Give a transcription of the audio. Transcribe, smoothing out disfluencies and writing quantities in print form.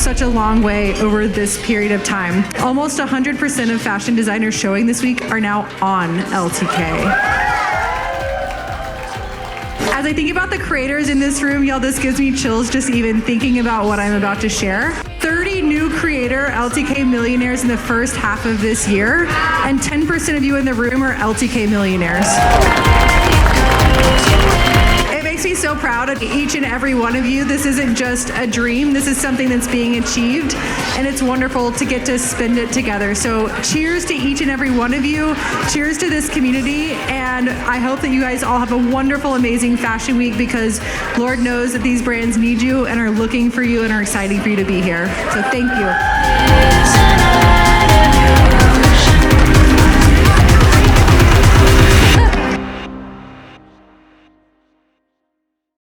such a long way over this period of time. Almost 100% of fashion designers showing this week are now on LTK. As I think about the creators in this room, y'all, this gives me chills just even thinking about what I'm about to share. 30 new creator LTK millionaires in the first half of this year, and 10% of you in the room are LTK millionaires. It makes me so proud of each and every one of you. This isn't just a dream. This is something that's being achieved, and it's wonderful to get to spend it together. So cheers to each and every one of you. Cheers to this community, and I hope that you guys all have a wonderful, amazing fashion week, because Lord knows that these brands need you and are looking for you and are excited for you to be here. So thank you.